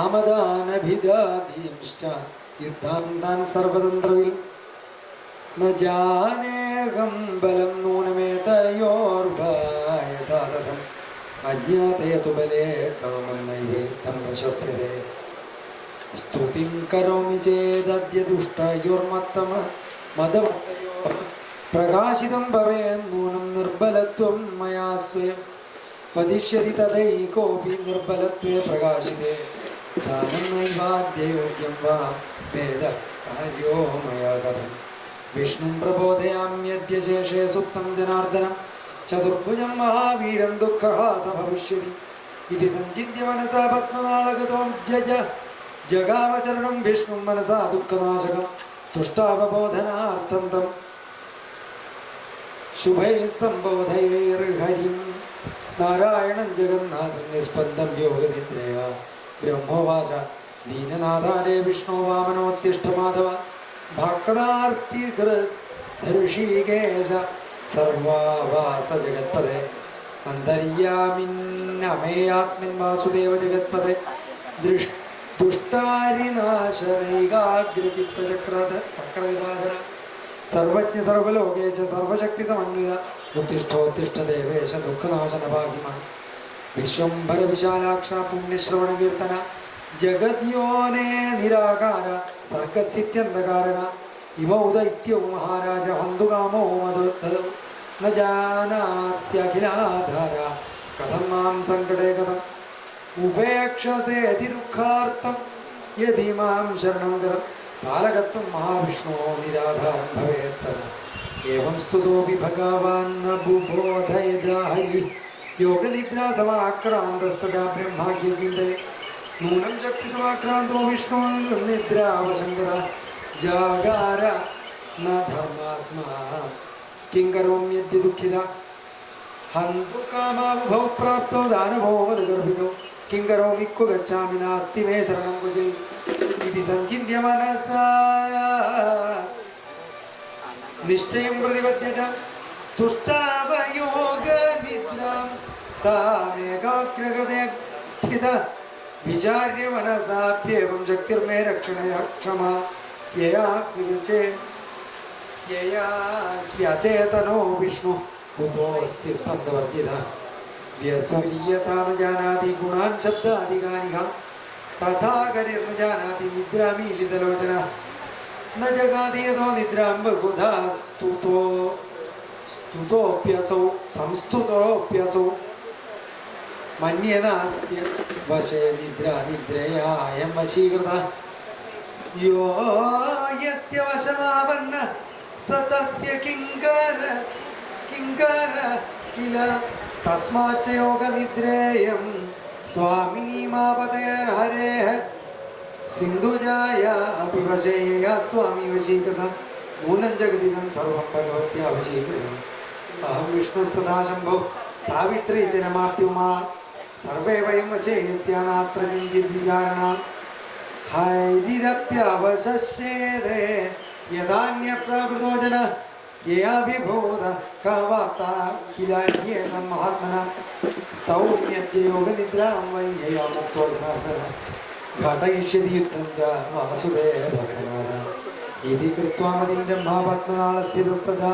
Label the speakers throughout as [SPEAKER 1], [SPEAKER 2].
[SPEAKER 1] സാമദാനഭിദാദീംശ്ച യുദ്ധാന്താൻ സർവതന്ത്രവിൽ ന ജാനേഹം ബലം നൂനമേതയോർഭയതാതം അജ്ഞാതയതു ബലേ കാമം നൈവേദ്യം വശസ്യതേ സ്തുതിം കരോമി ചേദദ്യ ദുഷ്ടയോർമത്തമ മദവത്തയോർ പ്രകാശിതം ഭവേന്നൂനം നിർബലത്വം മയാ സ്വയം വദിഷ്യതി തദൈകോപി നിർബലത്വേ പ്രകാശിതേ ജ്ഞാനം നൈവാദ്യയോഗ്യം വാ വേദ കാര്യോ മയാ കഥം വിഷ്ണും പ്രബോധയാമ്യദ്യ ശേഷേ സുപ്തം ജനാർദ്ദനം ചതുർഭുജം മഹാവീരം ദുഃഖഹാസ ഭവിഷ്യതി ഇതി സഞ്ചിന്യ മനസാ പത്മനാളഗതോ ജഗാവചരണം വിഷ്ണും മനസാ ദുഃഖനാശകം തുഷ്ടാവബോധനാർത്ഥം തം ശുഭൈഃ സംബോധയേർഹരിം നാരായണം ജഗന്നാഥം നിസ്പന്ദം യോഗനിദ്രയാ ബ്രഹ്മോവാച ദീനനാഥാരേ വിഷ്ണോ വാമനോത്തിഷ്ഠ മാധവ ഭക്താർത്തിഹൃഷീകേശ സർവാവാസ ജഗത്പദേ അന്തര്യാമിന്നമേയാത്മൻ വാസുദേവ ജഗത്പദേ ദുഷ്ടാരിനാശനൈകാഗ്രചിത്തചക്രധാര സർവജ്ഞ സർവലോകേശ സർവശക്തി സമന്വിത ഉത്തിഷ്ഠോത്തിഷ്ഠ ദേവേശ ദുഃഖനാശന ഭാഗ്യമാ വിശ്വംഭര വിശാലാക്ഷ പുണ്യശ്രവണ കീർത്തന ജഗദ്യോനേ നിരാകാര സർഗസ്ഥിത്യന്ധകാരക ഇമൗ ദൈത്യൗ മഹാരാജ ഹന്തുകാമോ മധുദ്ധ ന ജാനാസ്യഖിലാധാര കഥം മാം സങ്കടേ കഥം ഉപേക്ഷസേതി ദുഃഖാർത്ഥം യതി മാം ശരണം ഗതം ബാലകത്വം മഹാവിഷ്ണോ നിരാധാരം ഭവേത്തര ഏവം സ്തുതോപി ഭഗവാൻ ന ബുബോധയദാ ഹരി യോഗനിദ്രാ സമാക്രാന്തസ്തദാ ബ്രഹ്മാഖ്യചിന്തയെ നൂനം ശക്തി സമാക്രാന്തോ വിഷ്ണോ നിദ്രാവശങ്കര ജാഗാര ന ധർമാത്മാ കിം കരോമ്യദ്യ ദുഃഖിത ഹന്തു കാമാവുഭൗ പ്രാപ്തോ ദാനഭോ വദഗർഭിതോ കിം കരോമി ക്വ ഗച്ഛാമി നാസ്തി മേ ശരണം കുജിൽ ഇതി സഞ്ചിന്യ മനസാ നിശ്ചയം പ്രതിപദ്യ ച തുഷ്ടാവയോഗനിദ്രാം താമേകാഗ്രഹൃദയ സ്ഥിത വിചാര്യ മനസാപ്യേവം ശക്തിർമേ രക്ഷണയ ക്ഷമാ യയാ കൃചേ യയാ ഹ്യചേതനോ വിഷ്ണു കുതോസ്തി സ്പന്ദവർജിത വ്യസൂര്യതാ ന ജാനാതി ഗുണാൻ ശബ്ദാധികാരിക തഥാ കരിർന ജാനാതി നിദ്രാമീലിതലോചന ന ജഗാതി യതോ നിദ്രാം ബഹുധാ സ്തുതോപ്യസൗ സംസ്തുതോപ്യസൗ മന്യനാസ്യ വശേ നിദ്രയായം വശീകൃത യോ യസ്യ വശമാവന്ന സ തസ്യ കിങ്കര കില തസ്മാച്ച യോഗനിദ്രേയം സ്വാമിനീമാപതേർഹരേഃ സിന്ധുജായ അഭിവശേയ സ്വാമി വശീകൃത നൂനം ജഗതിദം സർവം ഭഗവത്യാ വശീകൃതം അഹം വിഷ്ണുസ്തഥാ ശംഭോ സാവിത്രീ ജനമാപ്യുമാ സർവേ വയം വശേ യസ്യാനാത്ര കിഞ്ചിത് വിചാരണ ഹൈരിരപ്യവശസ്യേതേ യഥാന്യപ്രാകൃതോ ജന യയാഭിഭൂത കവാർത്താ കിലാന്യേഷം മഹാത്മനാം സ്തൗമ്യദ്യ യോഗനിദ്രാം വൈ യയാ മുക്തോ ജനാർദ്ദന ഘടയിഷ്യതി യുദ്ധം ച വാസുദേവസനാഥ ഇതി കൃത്വാ മതിം ബ്രഹ്മാപത്മനാളസ്ഥിതസ്തഥാ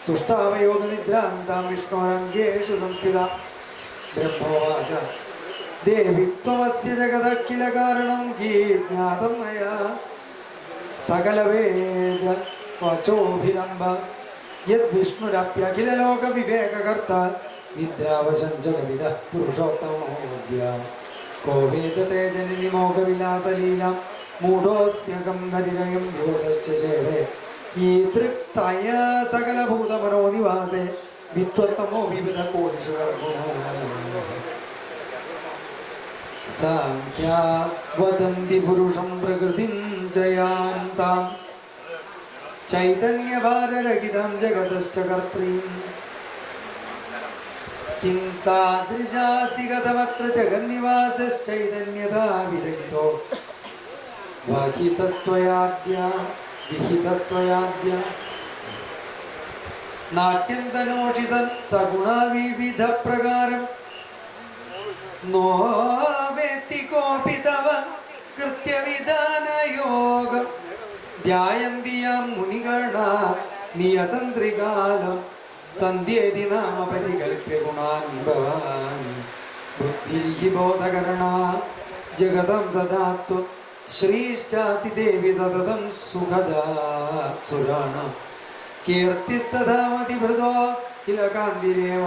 [SPEAKER 1] തുഷ്ടാവയോഗനിദ്രാന്താം വിഷ്ണോരംഗേഷു സംസ്ഥിത ബ്രഹ്മോവാച ദേവി ത്വമസ്യ ജഗദഖില കാരണം ജ്ഞാതം മയാ സകലവേദ വചോഭിരംഭ യദ്വിഷ്ണുരപ്യഖില ലോക വിവേകകർത്ത നിദ്രാവശം ജഗവിദ പുരുഷോത്തമോദ്യ കോ വേദത്തെ ജനനി മോഹവിലാസലീലാം മൂഢോസ്മ്യകം ഹരിരയം യുവശ്ച ചേവേ ഈ തൃക്തയ സകലഭൂതമനോനിവാസേ വിത്വത്തമോ വിവിധ കോടിഷു സാംഖ്യാ വദന്തി പുരുഷം പ്രകൃതിം ജയാന്താം ചൈതന്യഭാരരഹിതം ജഗതശ്ച കർത്രീം കിം താദൃശാസി കഥമത്ര ജഗന്നിവാസശ്ചൈതന്യതാ വിരഹിതോ വാകിതസ്ത്വയാദ്യ വിഹിതസ്ത്വയാദ്യ നാട്യം തനോഷി സഗുണവിവിധ പ്രകാരം നോ വേത്തി കോപി തവ ധ്യായന്തിയാം മുനിഗണ നിയതന്ത്രികാലം സന്ധ്യേതി നാമ പരികൽപ്യ ഗുണാൻ ഭവാനി ബുദ്ധിഹി ബോധകരണ ജഗതം സദാത്വ ശ്രീശ്ചാസി ദേവി സതതം സുഖദാ സുരാണ കീർത്തിസ്തധാമതിഭൃതോ കില കാന്തിരേവ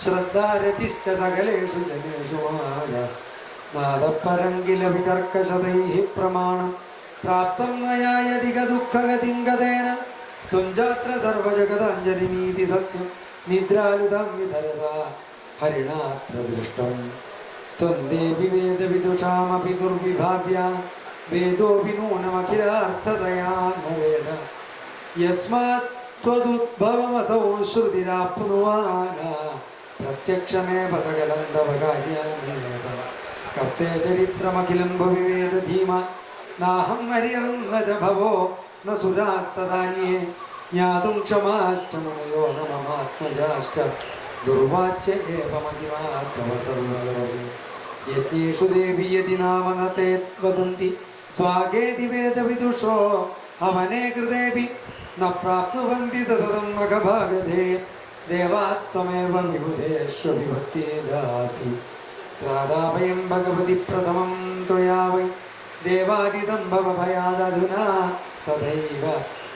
[SPEAKER 1] ശ്രദ്ധാരതിശ്ച സകലേഷു ജനേഷു മായ നാദപരം കില വിതർക്കശതൈഃ പ്രമാണം പ്രാപ്തം മയാ യദിക ദുഃഖഗതിം ഗതേന തുഞ്ചാത്ര സർവജഗദാഞ്ജലിനീതി സത്യം നിദ്രാലുതം വിധരതാ ഹരിണാത്ര ദൃഷ്ടം ത്വം ദേവി വേദവിദുഷാമപി ദുർവിഭാവ്യ വേദോപി നൂനമഖിലാർത്ഥതയാ ന വേദ യസ്മാത് ത്വദുദ്ഭവമസൗ ശ്രുതിരാപ്നുവാന പ്രത്യക്ഷമേവ സകലം തവ കാര്യാമേവ കസ്തേ ചരിത്രമഖിലം ഭവിവേദ ധീമ നാഹം ഹരിർന്ന ച ഭവോ ന സുരാസ്തദാന്യേ ജ്ഞാതും ക്ഷമാശ്ച മുനയോ ന മമാത്മജാശ്ച ദുർവാച്യ ഏവ മഹിമാ തവ സർവലോകേ യജ്ഞേഷു ദേവി യതി നാമ ന തേ വദന്തി സ്വാഗേതി വേദവിദുഷോ അവനേ കൃതേപി ന പ്രാപ്നുവന്തി സതതം മഖഭാഗധേ ദേവാസ്ത്വമേവ വിബുധേഷ്വവിഭക്തിദാസി ത്രാതാഭയം ഭഗവതി പ്രഥമം ത്വയാ വൈ ദേവാദി സംഭവ ഭയാദധുനാ തഥൈവ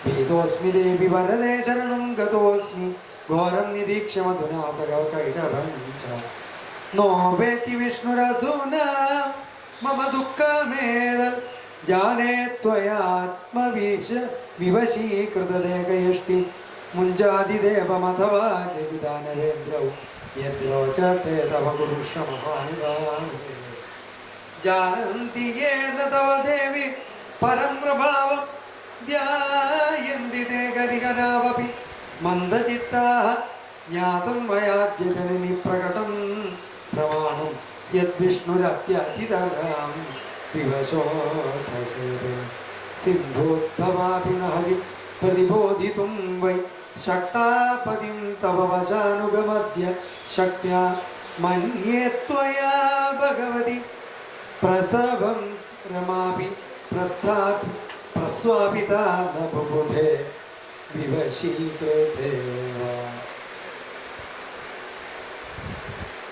[SPEAKER 1] ഭീതോസ്മി ദേവി വരദേ ശരണം ഗതോസ്മി ഘോരം നിരീക്ഷ്യ മധുനാ സകൈടഭം ച നോ വേത്തി വിഷ്ണുരധുനാ മമ ദുഃഖമേതൽ ജാനേ ത്വയാത്മവിശ വിവശീകൃതദേഹയഷ്ടി മുഞ്ചാതിദേവമഥവാ ജഗിദാനവേന്ദ്രൗ യദ്രോചത്തെ തവ കുരുഷ മഹാനുഭാവേ जानन्ति येन तव देवि परं प्रभावं ध्यायन्ति ते गरिगणावपि मन्दचित्ताः ज्ञातं मयाद्य जननि प्रकटं प्रमाणं यद्विष्णुरत्यातितरां विवशोधसेते सिन्धोद्भवापि न हरि प्रतिबोधितुं वै शक्तापतिं तव वशानुगमद्य शक्त्या मन्ये त्वया भगवति प्रसवं रमापि प्रस्वापिता न बुबुधे विवशीकृते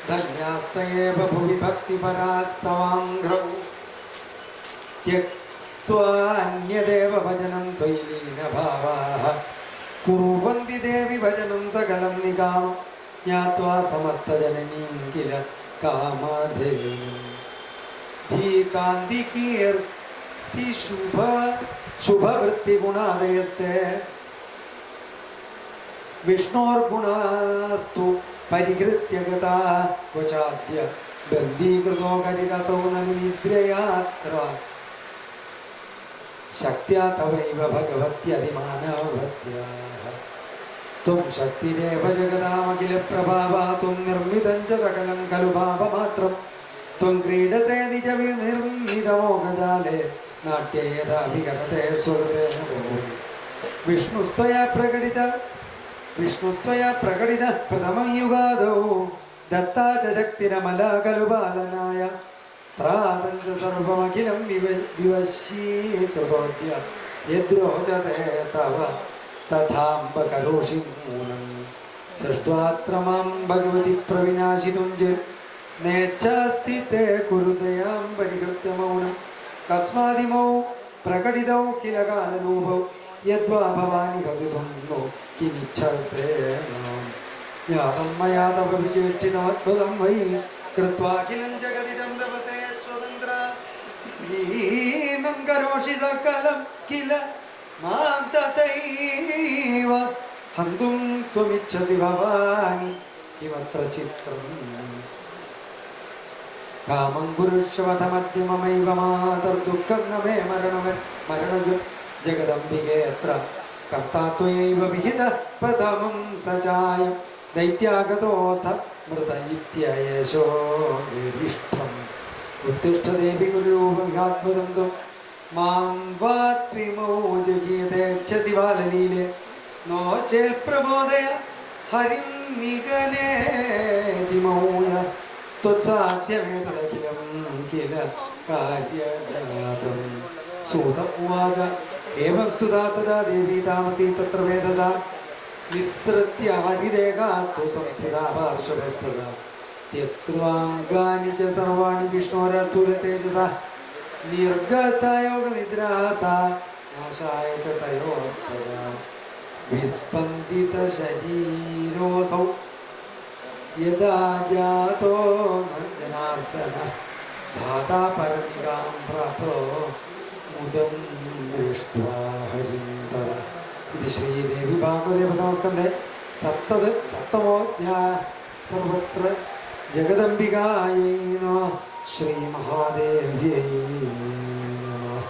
[SPEAKER 1] धन्यास्त एव भुवि भक्तिपरास्तवाङ्घ्रौ त्यक्त्वान्यदेव भजनं त्वयि लीनभावाः कुर्वन्ति देवि भजनं सकलं निकामं ज्ञात्वा समस्तजननीं किल कामाधेनुम् कांति कीर्ति शुभ वृत्ति गुणादयस्ते विष्णोर्गुणास्तु परिकृत्य गता क्वचाद्य बन्धीकृतो गरिरसौ न निद्रयात्र शक्त्या तवैव भगवत्यधिमानवत्याः त्वं शक्तिदेव जगदामखिल प्रभावा त्वं निर्मितं च सकलं खलु भावमात्रम् त्वं क्रीडसे निज निर्मितमोघजाले नाट्ये यदा विगतते स्वरूपेण विष्णुस्त्वया प्रकटित प्रथमं युगादौ दत्ता च शक्तिरमला खलु बालनाय त्रातं च सर्वमखिलं विवशीकृतोऽद्य यद्रोचते तव तथाम्ब करोषि नूनं सृष्ट्वात्र मां भगवति प्रविनाशितुं चेत् नेच्छास्ति ते कुरुदयां परिकृत्य मौनं कस्मादिमौ प्रकटितौ किल कालरूपौ यद्वा भवानि हसितुं नो किमिच्छसे ज्ञातं मया तव विचेष्टितमद्भुतं वै कृत्वा किलं जगदिदं रभसे स्वतन्त्रा लीनं करोषि सकलं किल मां तथैव हन्तुं त्वमिच्छसि भवानि किमत्र चित्रम् कामं गुरुष्वधमद्यममैव मातर्दुःखं न मे मरणज जगदम्बिके अत्र कर्ता त्वयैव विहितः प्रथमं सजाय दैत्यागतोऽथ मृत इत्ययशो विष्ठम् उत्तिष्ठ देवि गुरुरूपमिहाद्भुतं त्वं मां वा त्विमौ जगीयतेच्छसि बाललीले नो चेत्प्रबोधय हरिं निगनेदिमौय त्वत्साध्यमेतदखिलं किल कार्यजातं सूत उवाच एवं स्तुता तदा देवी तामसी तत्र वेदसा निःसृत्य हरिदेहात्तु संस्थिता पार्श्वतस्तदा त्यक्त्वाङ्गानि च सर्वाणि विष्णोरतुलतेजसा निर्गता योगनिद्राः सा नाशाय च तयोस्तदा विस्पन्दितशरीरोऽसौ यदा जातो जनार्दनः धाता परमिकां प्राप्तो मुदं दृष्ट्वा हरिन्दर इति श्रीदेवी भागवते प्रथमस्कन्धे सप्तमोऽध्यायः सर्वत्र जगदम्बिकायै नमः श्रीमहादेव्यै नमः.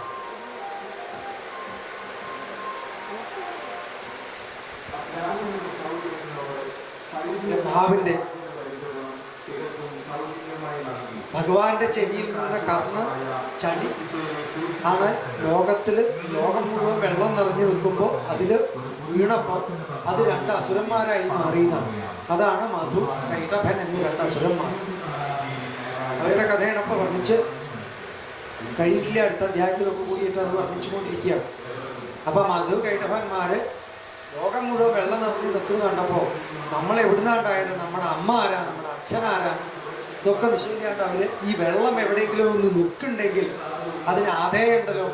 [SPEAKER 1] ബ്രഹ്മാവിൻ്റെ ഭഗവാന്റെ ചെവിയിൽ നിന്ന് കർണ ചടി ആണ് ലോകം മുഴുവൻ വെള്ളം നിറഞ്ഞു നിൽക്കുമ്പോൾ അതിൽ വീണപ്പോൾ അത് രണ്ട് അസുരന്മാരായി മാറിയതാണ്. അതാണ് മധു കൈടഭൻ എന്നീ രണ്ട് അസുരന്മാർ. അവരുടെ കഥയാണ് അപ്പോൾ വർണ്ണിച്ച് കഴിയില്ല. അടുത്ത അധ്യായത്തിലൊക്കെ കൂടിയിട്ട് അത് വർണ്ണിച്ചുകൊണ്ടിരിക്കുകയാണ്. അപ്പം മധു കൈടഭന്മാർ ലോകം മുഴുവൻ വെള്ളം നിറഞ്ഞ് നിൽക്കുന്നത് കണ്ടപ്പോൾ നമ്മൾ എവിടുന്നാണ്ടായാലും നമ്മുടെ അമ്മ ആരാ, നമ്മുടെ അച്ഛനാരാ, ഇതൊക്കെ നിശ്ചയിക്കാണ്ട് അവർ ഈ വെള്ളം എവിടെയെങ്കിലും ഒന്ന് നിൽക്കുന്നുണ്ടെങ്കിൽ അതിന് ആധേയം ഉണ്ടല്ലോ,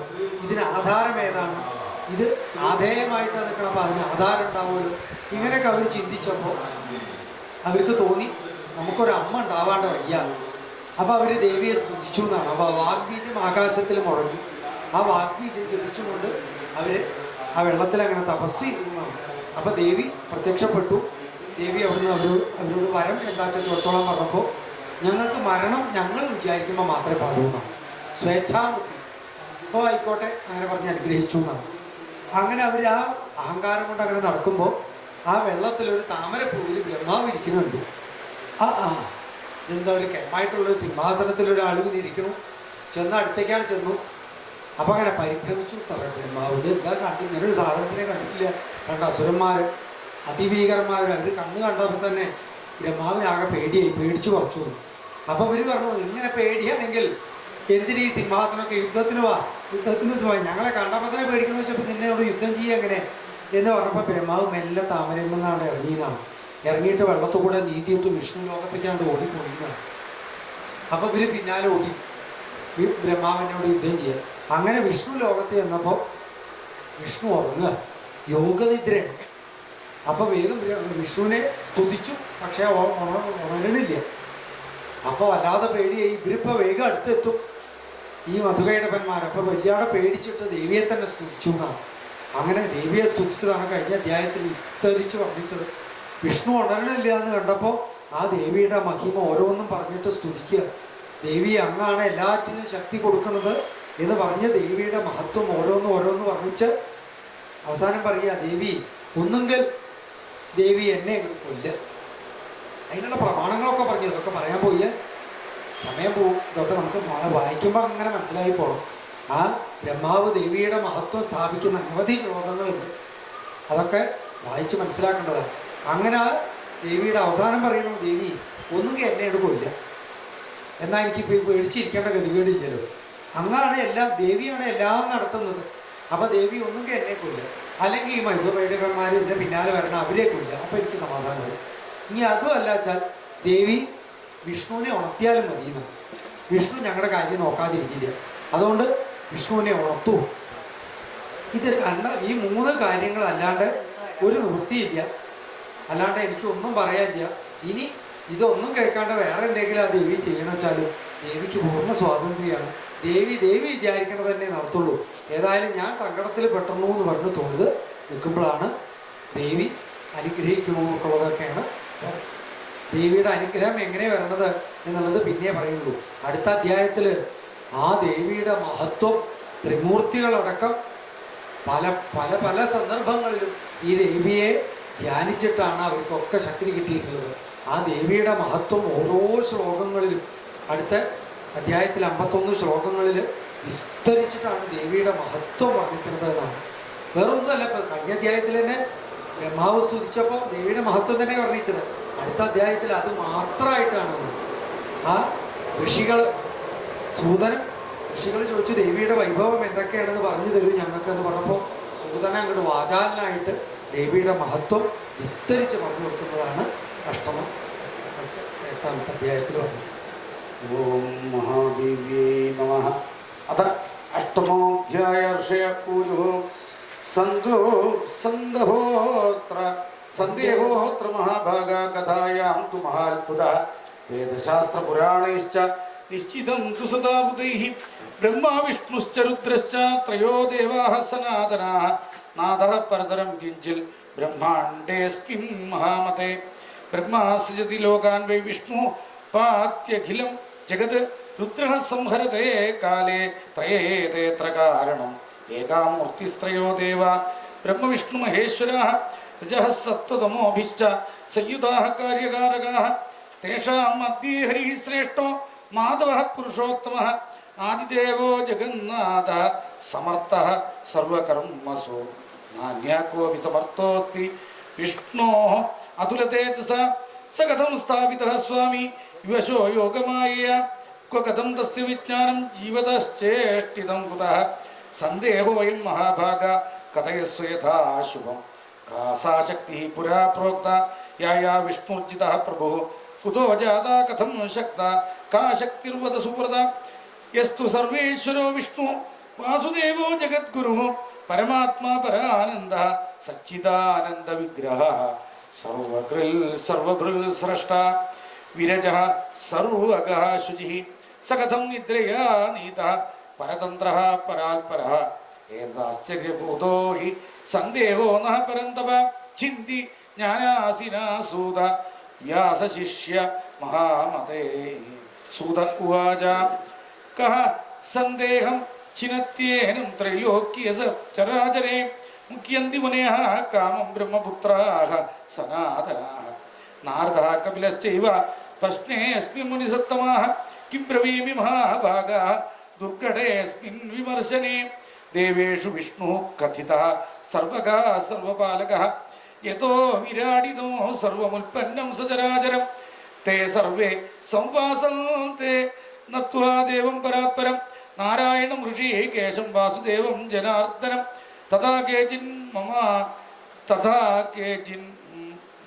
[SPEAKER 1] ഇതിന് ആധാരം ഏതാണ്, ഇത് ആധേയമായിട്ട് നിൽക്കണം, അപ്പോൾ അതിന് ആധാരം ഉണ്ടാവുമല്ലോ. ഇങ്ങനെയൊക്കെ അവർ ചിന്തിച്ചപ്പോൾ അവർക്ക് തോന്നി നമുക്കൊരു അമ്മ ഉണ്ടാവാണ്ട് വയ്യ. അപ്പോൾ അവർ ദേവിയെ സ്തുതിച്ചു എന്നാണ്. അപ്പോൾ വാഗ്ബീജം ആകാശത്തിൽ മുഴങ്ങി. ആ വാഗ്ബീജം ജപിച്ചുകൊണ്ട് അവർ ആ വെള്ളത്തിൽ അങ്ങനെ തപസ് ചെയ്യുന്നതാണ്. അപ്പോൾ ദേവി പ്രത്യക്ഷപ്പെട്ടു. ദേവി അവിടുന്ന് അവരോട് വരം എന്താ വെച്ചാൽ ചോദിച്ചോളാൻ പറഞ്ഞപ്പോൾ ഞങ്ങൾക്ക് മരണം ഞങ്ങൾ വിചാരിക്കുമ്പോൾ മാത്രമേ പാടുള്ളൂ, സ്വേച്ഛാമുക്തി, അപ്പോൾ ആയിക്കോട്ടെ അങ്ങനെ പറഞ്ഞ് അനുഗ്രഹിച്ചു എന്നാണ്. അങ്ങനെ അവർ ആ അഹങ്കാരം കൊണ്ട് അങ്ങനെ നടക്കുമ്പോൾ ആ വെള്ളത്തിലൊരു താമരപ്പൂവിൽ ബ്രഹ്മാവ് ഇരിക്കുന്നുണ്ട്. ഇതെന്താ ഒരു കേമായിട്ടുള്ളൊരു സിംഹാസനത്തിലൊരാൾ ഇങ്ങനെ ഇരിക്കണു. അടുത്തേക്കാണ് ചെന്നു. അപ്പം അങ്ങനെ പരിഭ്രമിച്ചു ബ്രഹ്മാവ്. ഇത് എന്താ കണ്ടു, ഇങ്ങനൊരു സാധനത്തിനെ കണ്ടിട്ടില്ല. രണ്ട് അസുരന്മാർ അതിഭീകരന്മാർ. അവർ കണ്ണ് കണ്ടപ്പോൾ തന്നെ ബ്രഹ്മാവിനാകെ പേടിച്ചു കുറച്ചു. അപ്പോൾ ഇവർ പറഞ്ഞു ഇങ്ങനെ പേടിയാണെങ്കിൽ എന്തിനീ സിംഹാസനമൊക്കെ യുദ്ധത്തിന് പോവാ ഞങ്ങളെ കണ്ടപ്പോൾ തന്നെ പേടിക്കണമെന്ന് വെച്ചപ്പോൾ നിന്നോട് യുദ്ധം ചെയ്യുക എങ്ങനെ എന്ന് പറഞ്ഞപ്പോൾ ബ്രഹ്മാവ് മെല്ലെ താമരയിൽ നിന്നാണ് ഇറങ്ങിയതാണ്. ഇറങ്ങിയിട്ട് വെള്ളത്തിൽ കൂടെ നീന്തിയിട്ട് വിഷ്ണു ലോകത്തേക്കാണ്ട് ഓടിപ്പോയിരുന്നതാണ്. അപ്പോൾ ഇവർ പിന്നാലെ ഓടി ബ്രഹ്മാവിനോട് യുദ്ധം ചെയ്യുക. അങ്ങനെ വിഷ്ണു ലോകത്ത് ചെന്നപ്പോൾ വിഷ്ണു ഉറങ്ങുക, യോഗനിദ്രയാണ്. അപ്പോൾ വേഗം വിഷ്ണുവിനെ സ്തുതിച്ചു, പക്ഷേ ഉണരണില്ല. അപ്പോൾ വല്ലാതെ പേടിയായി. ഇവരിപ്പോൾ വേഗം അടുത്തെത്തും ഈ മധുകൈടഭന്മാർ. അപ്പോൾ വലിയാടെ പേടിച്ചിട്ട് ദേവിയെ തന്നെ സ്തുതിച്ചു എന്നാണ്. അങ്ങനെ ദേവിയെ സ്തുതിച്ചതാണ് കഴിഞ്ഞ അധ്യായത്തിൽ വിസ്തരിച്ച് വർണ്ണിച്ചത്. വിഷ്ണു ഉണരണില്ല എന്ന് കണ്ടപ്പോൾ ആ ദേവിയുടെ മഹിമ ഓരോന്നും പറഞ്ഞിട്ട് സ്തുതിക്കുക. ദേവി അങ്ങാണ് എല്ലാറ്റിനും ശക്തി കൊടുക്കുന്നത് എന്ന് പറഞ്ഞ് ദേവിയുടെ മഹത്വം ഓരോന്ന് വർണ്ണിച്ച് അവസാനം പറയുക, ദേവി ഒന്നുകിൽ ദേവി എന്നെ കൊല്ല. അതിനുള്ള പ്രമാണങ്ങളൊക്കെ പറഞ്ഞു. ഇതൊക്കെ പറയാൻ പോയി സമയം പോവും. ഇതൊക്കെ നമുക്ക് വായിക്കുമ്പോൾ അങ്ങനെ മനസ്സിലായി പോകണം. ആ ബ്രഹ്മാവ് ദേവിയുടെ മഹത്വം സ്ഥാപിക്കുന്ന അനവധി ശ്ലോകങ്ങളുണ്ട്. അതൊക്കെ വായിച്ച് മനസ്സിലാക്കേണ്ടതാണ്. അങ്ങനെ ആ ദേവിയുടെ അവസാനം പറയണം, ദേവി ഒന്നുകിൽ എന്നെ കൊല്ല, എന്നാൽ എനിക്ക് പേടിച്ചിരിക്കേണ്ട ഗതികേടില്ലല്ലോ. അങ്ങാണ് എല്ലാം, ദേവിയാണ് എല്ലാം നടത്തുന്നത്. അപ്പോൾ ദേവി ഒന്നുകിൽ എന്നെ കൊല്ല, അല്ലെങ്കിൽ ഈ മൈസൂർപൈഡകന്മാർ ഇതിൻ്റെ പിന്നാലെ വരണം, അവരെ കൊല്ല. അപ്പോൾ എനിക്ക് സമാധാനം വരും. ഇനി അതും അല്ല വെച്ചാൽ ദേവി വിഷ്ണുവിനെ ഉണർത്തിയാലും മതിയെന്ന്. വിഷ്ണു ഞങ്ങളുടെ കാര്യം നോക്കാതിരിക്കില്ല, അതുകൊണ്ട് വിഷ്ണുവിനെ ഉണർത്തു. ഇത് ഈ മൂന്ന് കാര്യങ്ങളല്ലാണ്ട് ഒരു നിവൃത്തിയില്ല. അല്ലാണ്ട് എനിക്കൊന്നും പറയാനില്ല. ഇനി ഇതൊന്നും കേൾക്കാണ്ട് വേറെ എന്തെങ്കിലും ആ ദേവി ചെയ്യണം വെച്ചാലും ദേവിക്ക് പൂർണ്ണ സ്വാതന്ത്ര്യമാണ്. ദേവി വിചാരിക്കണത് തന്നെ നടത്തുള്ളൂ. ഏതായാലും ഞാൻ സങ്കടത്തിൽ പെട്ടണു എന്ന് പറഞ്ഞ് തോന്നുന്നത് നിൽക്കുമ്പോഴാണ് ദേവി അനുഗ്രഹിക്കണമെന്നുള്ളതൊക്കെയാണ്. ദേവിയുടെ അനുഗ്രഹം എങ്ങനെ വരണത് എന്നുള്ളത് പിന്നെ പറയുള്ളൂ. അടുത്ത അധ്യായത്തിൽ ആ ദേവിയുടെ മഹത്വം ത്രിമൂർത്തികളടക്കം പല പല പല സന്ദർഭങ്ങളിലും ഈ ദേവിയെ ധ്യാനിച്ചിട്ടാണ് അവർക്കൊക്കെ ശക്തി കിട്ടിയിട്ടുള്ളത്. ആ ദേവിയുടെ മഹത്വം ഓരോ ശ്ലോകങ്ങളിലും അടുത്ത അധ്യായത്തിൽ 51 ശ്ലോകങ്ങളിൽ വിസ്തരിച്ചിട്ടാണ് ദേവിയുടെ മഹത്വം വർണ്ണിക്കുന്നത് എന്നാണ്. വേറൊന്നുമല്ല, ഇപ്പം കഴിഞ്ഞ അധ്യായത്തിൽ തന്നെ ബ്രഹ്മാവ് സ്തുതിച്ചപ്പോൾ ദേവിയുടെ മഹത്വം തന്നെ വർണ്ണിച്ചത്. അടുത്ത അധ്യായത്തിൽ അത് മാത്രമായിട്ടാണ് ആ ഋഷികൾ സൂതനും ഋഷികൾ ചോദിച്ചു ദേവിയുടെ വൈഭവം എന്തൊക്കെയാണെന്ന് പറഞ്ഞു തരൂ ഞങ്ങൾക്കെന്ന് പറഞ്ഞപ്പോൾ സൂതനെ അങ്ങോട്ട് വാചാലനായിട്ട് ദേവിയുടെ മഹത്വം വിസ്തരിച്ച് പറഞ്ഞു കൊടുക്കുന്നതാണ് അഷ്ടമം 8ാമത്തെ അധ്യായത്തിൽ വന്നത്.
[SPEAKER 2] ഓം മഹാദേവ്യേ നമഃ. അത അഷ്ടമോധ്യായ സന്ദേഹോത്ര മഹാഭാഗ കഥായാം തു മഹാത്ഭുത വേദശാസ്ത്ര പുരാണൈശ്ച നിശ്ചിതം തു സദാ ബുധൈഃ ബ്രഹ്മാ വിഷ്ണുശ്ച രുദ്രശ്ച ത്രയോ ദേവാഃ സനാതനാഃ നാദഃ പരതരം കിഞ്ചിൽ ബ്രഹ്മാണ്ഡേസ്മിൻ മഹാമതേ ബ്രഹ്മാ സൃജതി ലോകാൻ വൈ വിഷ്ണു പാത്യഖിലം ജഗത് രുദ്രഃ സംഹരതേ കാലേ ത്രയേതേത്ര കാരണം ഏകാമൂർത്തിസ്ത്രയോ ദേവ ബ്രഹ്മവിഷ്ണു മഹേശ്വരാः ഋജഃ സത്വതമോഭിശ്ച സംയുതാः കാര്യകാരകാः തേഷാം മധ്യേ ഹരിः ശ്രേഷ്ഠോ മാധവः പുരുഷോത്തമः ആദിദേവോ ജഗന്നാഥः സമർത്ഥः സർവകർമ്മസു നാന്യः കോപി സമർത്ഥോസ്തി വിഷ്ണോः അതുലതേജസ സ കഥം സ്ഥാപിതഃ സ്വാമി യുവശോ യോഗമായയ ക്വ കഥം തസ്യ വിജ്ഞാനം ജീവതശ്ചേഷ്ടിതം കുതഃ സന്ദേഹോയം മഹാഭാഗ കഥയസ്വ യഥാ ശുഭം കാ സാ ശക്തിഃ പുരാ പ്രോക്ത യാ വിഷ്ണുർജിതഃ പ്രഭുഃ കുതോ ജാതാ കഥം ശക്താ കാ ശക്തിർവദ സുവ്രത യസ്തു സർവേശ്വരോ വിഷ്ണു വാസുദേവോ ജഗദ്ഗുരുഃ പരമാത്മാ പരാനന്ദഃ സച്ചിദാനന്ദ വിഗ്രഹഃ സർവഭൃൽ സ്രഷ്ട വിരജഃ സർവഗഃ ശുചിഃ സ കഥം നിദ്രയാ നീതഃ പരതന്ത്രഃ പരാൽപരഃ ഏതാശ്ചര്യഭൂതോ ഹി സന്ദേഹോ നഃ പരന്തപ ചിന്തി ജ്ഞാനാസിനാസൂത വ്യാസശിഷ്യ മഹാമതേ. സൂത ഉവാച കഃ സന്ദേഹം ചിനത്യേനം ത്രൈലോക്യസ ചരാചരേ മുഖ്യന്തി മുനയഃ കാമം ബ്രഹ്മപുത്രാः സനാതനാः. നാരദഃ കപിലശ്ചൈവ പ്രശ്നേऽസ്മിन् മുനിസത്തമാः കിം ബ്രവീമി മഹാഭാഗാः ദുർഘടേऽസ്മിन् വിമർശനെ ദേവേഷു വിഷ്ണുഃ കഥിതഃ സർവഗഃ സർവപാലകः യതോ വിരാടിതോ സർവമുൽപ്പന്നം സചരാചരം തേ സർവേ സംവാസന്തെ നത്വാ ദേവം പരാത്പരം നാരായണം ഋഷികേശം വാസുദേവം ജനാർദ്ദനം തഥാ കേചിൻ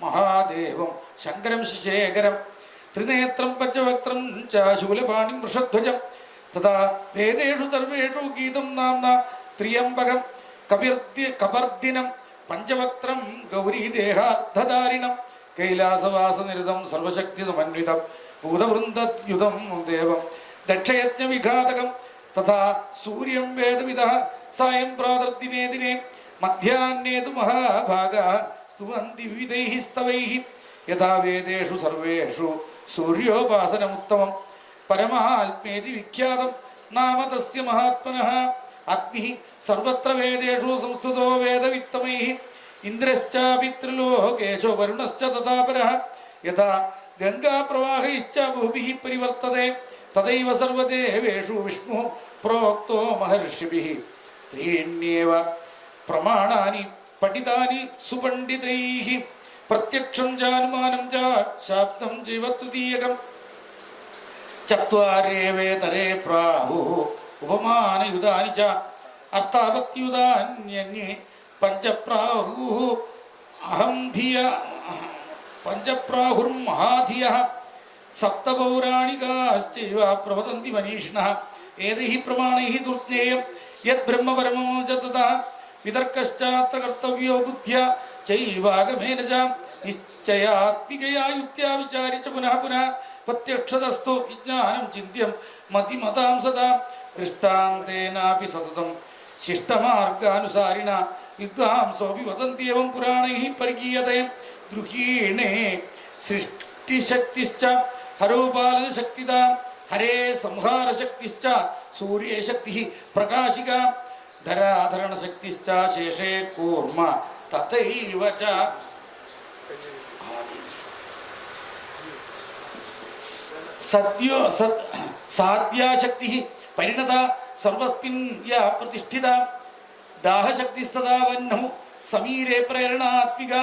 [SPEAKER 2] മഹാദേവം ശങ്കരം ശേഖരം ത്രിനേത്രം പഞ്ചവക്ത്രം ച ശൂലപാണിം വൃഷധ്വജം തഥാ വേദേഷു സർവേഷു ഗീതം നാംന ത്രിയംബകം കപർദിനം പഞ്ചവക്ത്രം ഗൗരീദേഹാർത്ഥധാരിണം കൈലാസവാസനിരതം സർവശക്തി സമന്വിതം ഭൂതവൃന്ദയുതം ദേവം ദക്ഷയജ്ഞവിഘാതകം തഥാ സൂര്യം വേദവിദഃ സായം പ്രാതർദിനേ ദിനേ മധ്യാഹ്നേതു മഹാഭാഗാഃ സ്തുവന്തി വിവിധൈഃ സ്തവൈഃ യഥാ വേദേഷു സർവേഷു സൂര്യോപാസനമുത്തമം പരമാത്മേതി വിഖ്യാതം നാമ തസ്യ മഹാത്മനഃ അഗ്നിഃ സർവത്ര വേദേഷു സംസ്തുതോ വേദവിത്തമൈഃ ഇന്ദ്രശ്ചാപി ത്രിലോകേശോ വരുണശ്ച തഥാപരഃ യഥാ ഗംഗാപ്രവാഹൈശ്ച ഭൂമിഃ പരിവർത്തതേ തദൈവ സർവദേവേഷു വിഷ്ണുഃ പ്രോക്തോ മഹർഷിഭിഃ ത്രീണ്യേവ പ്രമാണാനി പഠിതാനി സുപണ്ഡിതൈഃ പ്രത്യക്ഷം ചാനുമാനം ച ശാബ്ദം ചൈവ തൃതീയകം ചത്വാരേവേതരേ പ്രാഹുഃ ഉപമാനയുതാനി ച അർത്ഥാപത്യുതാന്യന്യേ പഞ്ചപ്രാഹുഃ അഹം ധിയ പഞ്ചപ്രാഹുർമഹാധിയഃ സപ്തപൗരാണികാശ്ചൈവ പ്രവദന്തി മനീഷിണഃ ഏതൈഃ പ്രമാണൈഃ ദുർജ്ഞേയം യത് ബ്രഹ്മപരമോ ച തഥാ വിതർക്കശ്ചാത്ര കർത്തവ്യോ ബുദ്ധ്യാ ചൈവാഗമേന ച നിശ്ചയാത്മികയാ യുക്ത്യാ വിചാരിച്ച പുനഃ പുനഃ പ്രത്യക്ഷതസ്തു വിജ്ഞാനം ചിന്ത്യം മതിമതാം സദാ ദൃഷ്ടാന്തേനാപി സതതം ശിഷ്ടമാർഗാനുസാരിണ വിദ്വാംസോപി വദന്ത്യവം പുരാണൈഃ പരിഗീയതേ ഗൃഹീണേ സൃഷ്ടിശക്തിശ്ച ഹരോപാലനശക്തിത ഹരേ സംഹാരശക്തിശ്ച സൂര്യശക്തിഃ പ്രകാശിക ധരാധരണശക്തിശ്ച ശേഷേ കൂർമ്മ തഥൈവ ച സാധ്യാശക്തിഃ പരിണത സർവസ്മിൻ യാ പ്രതിഷ്ഠിത ദാഹശക്തിസ്തദാ വഹ്നൗ സമീരേ പ്രേരണാത്മിക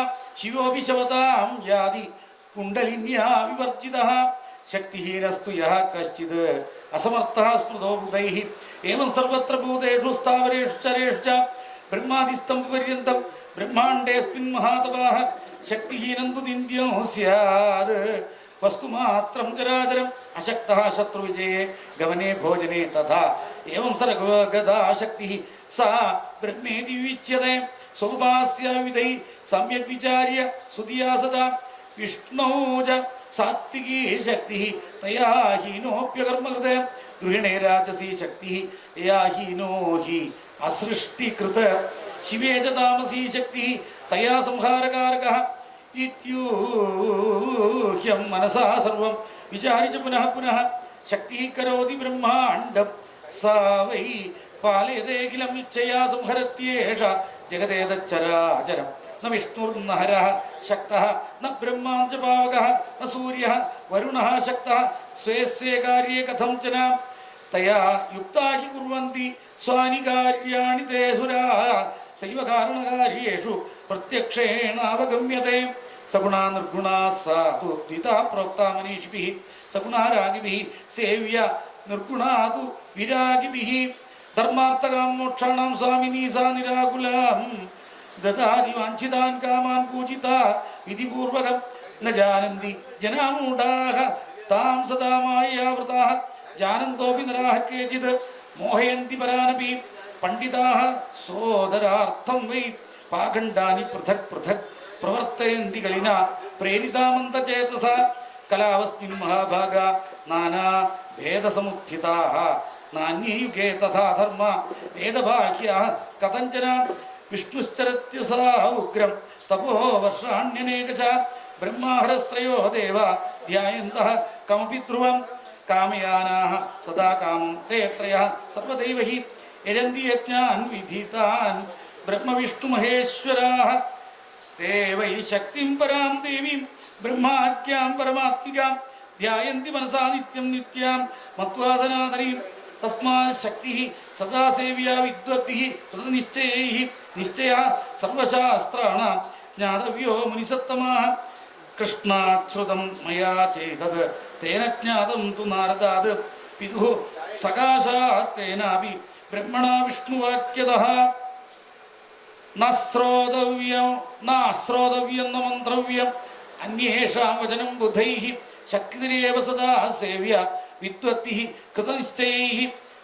[SPEAKER 2] ശിവോപി ശവതാം യാതി കുണ്ഡലിന്യാ വിവർജിതഃ ശക്തിഹീനസ്തു യഃ കശ്ചിത് असमर्थः स्मृतो बुधैः एवं सर्वत्र भूतेषु स्थावरेषु चरेषु च ब्रह्मादिस्तम्भपर्यन्तं ब्रह्माण्डेऽस्मिन् महातपाः शक्तिहीनं तु निन्द्यो स्यात् वस्तुमात्रं चराचरम् अशक्तः शत्रुविजये गमने भोजने तथा एवं सर्वगदा शक्तिः सा ब्रह्मेति विच्यते सौपास्याविधैः सम्यक् विचार्य सुधिया सदा विष्णौ च सात्विकी शक्तिः तया हीनोऽप्यकर्मकृते गृहिणे राजसी शक्तिः तया हीनो हि असृष्टिकृत शिवे च तामसी शक्तिः तया संहारकारकः इत्यूह्यं मनसा सर्वं विचार्य च पुनः पुनः शक्तिः करोति ब्रह्माण्डं सा वै पालयतेऽखिलं इच्छया संहरत्येष जगदेतच्चराचरम् न विष्णुर्न हरः शक्तः न ब्रह्मा च पावकः न सूर्यः वरुणः शक्तः स्वे स्वे कार्ये कथं च न तया युक्ता हि कुर्वन्ति स्वानि कार्याणि ते सुराः सैव कारणकार्येषु प्रत्यक्षेणावगम्यते सगुणा निर्गुणा सा तु द्विता प्रोक्ता मनीषिभिः सगुणा रागिभिः सेव्या निर्गुणा तु विरागिभिः धर्मार्थकां मोक्षाणां स्वामिनी सा निराकुलां ददाति वाञ्छितान् कामान् पूजिता विधिपूर्वकं न जानन्ति जनामूढाः तां सदा मायावृताः जानन्तोऽपि नराः केचित् मोहयन्ति परानपि पण्डिताः सोदरार्थं वै पाखण्डानि पृथक् पृथक् प्रवर्तयन्ति कलिना प्रेरितामन्तचेतसा कलावस्मिन् महाभागा नाना भेदसमुत्थिताः नान्ये युगे तथा धर्म वेदभाग्याः कथञ्चन विष्णुश्चरत्यसा उग्रं तपो वर्षाण्यनेकशः ब्रह्माहरस्त्रयो देवा ध्यायन्तः कमपि ध्रुवं कामयानाः सदा कामं ते त्रयः सर्वदैव हि यजन्ति यज्ञान् विधितान् ब्रह्मविष्णुमहेश्वराः ते वै शक्तिं परां देवीं ब्रह्माज्ञां परमात्मिकां ध्यायन्ति मनसा नित्यं नित्यां मत्वा सनातनीं तस्मात् शक्तिः सदा सेव्या विद्वद्भिः तदनिश्चयैः निश्चयः सर्वशास्त्राणां ज्ञातव्यो मुनिसत्तमाः कृष्णात् श्रुतं मया चेतत् तेन ज्ञातं तु नारदात् पितुः सकाशात् तेनापि ब्रह्मणा विष्णुवाक्यतः न श्रोतव्यं न मन्त्रव्यम् अन्येषां वचनं बुधैः शक्तिरेव सदा सेव्या विद्वद्भिः कृतनिश्चयैः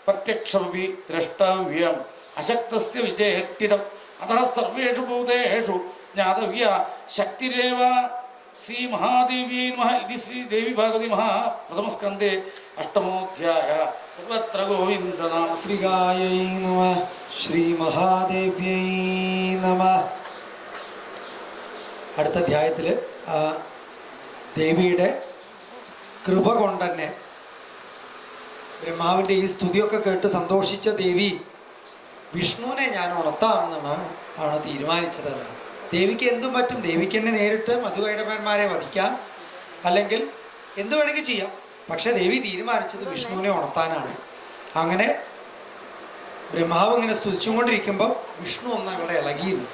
[SPEAKER 2] प्रत्यक्षमपि द्रष्टव्यम् अशक्तस्य विचेष्टितम् अतः सर्वेषु भूतेषु ज्ञातव्या शक्तिरेव श्रीमहादेव्यै नमः इति श्रीदेवी भागवती प्रथमस्कन्धे अष्टमोऽध्यायः सर्वत्र गोविन्दनाम
[SPEAKER 1] ശ്രീകായൈ നമഃ ശ്രീമഹാദേവ്യൈ നമഃ. അടുത്ത അധ്യായത്തിൽ ദേവിയുടെ കൃപ കൊണ്ടുതന്നെ ബ്രഹ്മാവിൻ്റെ ഈ സ്തുതിയൊക്കെ കേട്ട് സന്തോഷിച്ച ദേവി വിഷ്ണുവിനെ ഞാൻ ഉണർത്താമെന്നാണ് തീരുമാനിച്ചത്. ദേവിക്ക് എന്തും പറ്റും. ദേവിക്ക് തന്നെ നേരിട്ട് മധുകൈടവന്മാരെ വധിക്കാം, അല്ലെങ്കിൽ എന്ത് വേണമെങ്കിൽ ചെയ്യാം. പക്ഷെ ദേവി തീരുമാനിച്ചത് വിഷ്ണുവിനെ ഉണർത്താനാണ്. അങ്ങനെ ബ്രഹ്മാവ് ഇങ്ങനെ സ്തുതിച്ചുകൊണ്ടിരിക്കുമ്പോൾ വിഷ്ണു ഒന്ന് അവിടെ ഇളകിയിരുന്നു.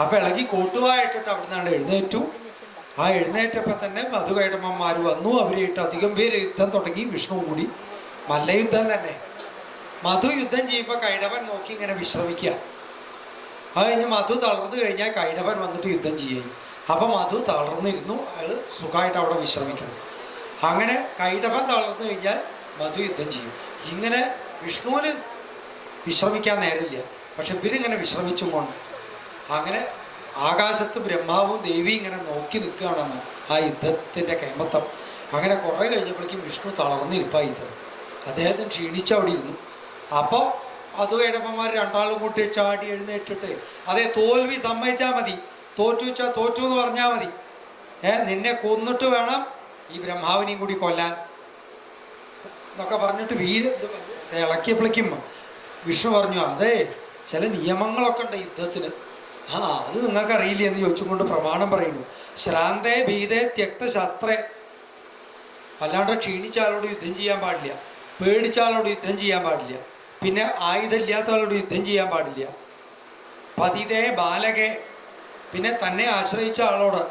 [SPEAKER 1] അപ്പം ഇളകി കോട്ടുവായിട്ടിട്ട് അവിടെ നിന്നാണ് എഴുന്നേറ്റു. ആ എഴുന്നേറ്റപ്പോൾ തന്നെ മധുകൈടവന്മാർ വന്നു. അവരായിട്ട് അധികം പേര് യുദ്ധം തുടങ്ങി. വിഷ്ണു കൂടി മല്ലയുദ്ധം തന്നെ. മധു യുദ്ധം ചെയ്യുമ്പോൾ കൈടവൻ നോക്കി ഇങ്ങനെ വിശ്രമിക്കുക. അത് കഴിഞ്ഞ് മധു തളർന്നു കഴിഞ്ഞാൽ കൈടവൻ വന്നിട്ട് യുദ്ധം ചെയ്യും. അപ്പം മധു തളർന്നിരുന്നു. അയാൾ സുഖമായിട്ട് അവിടെ വിശ്രമിക്കണം. അങ്ങനെ കൈടവൻ തളർന്നു കഴിഞ്ഞാൽ മധു യുദ്ധം ചെയ്യും. ഇങ്ങനെ വിഷ്ണുവിന് വിശ്രമിക്കാൻ നേരമില്ല. പക്ഷെ ഇവരിങ്ങനെ വിശ്രമിച്ചും കൊണ്ട് അങ്ങനെ ആകാശത്ത് ബ്രഹ്മാവും ദേവി ഇങ്ങനെ നോക്കി നിൽക്കുകയാണെന്ന് ആ യുദ്ധത്തിൻ്റെ കൈമത്തം. അങ്ങനെ കുറേ കഴിഞ്ഞപ്പോഴേക്കും വിഷ്ണു തളർന്നിരിപ്പായിരുന്നത്. അദ്ദേഹത്തിന് ക്ഷീണിച്ച് അവിടെ ഇരുന്നു. അപ്പോൾ മധുകൈടവന്മാർ രണ്ടാളും കൂട്ടി ചാടി എഴുന്നേറ്റിട്ട് അതേ തോൽവി സമ്മതിച്ചാൽ മതി, തോറ്റു വെച്ചാൽ തോറ്റു എന്ന് പറഞ്ഞാൽ മതി, നിന്നെ കൊന്നിട്ട് വേണം ഈ ബ്രഹ്മാവിനെയും കൂടി കൊല്ലാൻ എന്നൊക്കെ പറഞ്ഞിട്ട് ഇളക്കിയപ്പോഴേക്കും വിഷ്ണു പറഞ്ഞു, അതെ ചില നിയമങ്ങളൊക്കെ ഉണ്ട് യുദ്ധത്തിന്. അത് നിങ്ങൾക്കറിയില്ല എന്ന് ചോദിച്ചുകൊണ്ട് പ്രമാണം പറയുന്നു. ശ്രാന്തേ ഭീതേ ത്യക്ത ശസ്ത്രേ. അല്ലാണ്ട് ക്ഷീണിച്ച ആളോട് യുദ്ധം ചെയ്യാൻ പാടില്ല, പേടിച്ച ആളോട് യുദ്ധം ചെയ്യാൻ പാടില്ല, പിന്നെ ആയുധമില്ലാത്ത ആളോട് യുദ്ധം ചെയ്യാൻ പാടില്ല. പതിതേ ബാലകെ, പിന്നെ തന്നെ ആശ്രയിച്ച ആളോട്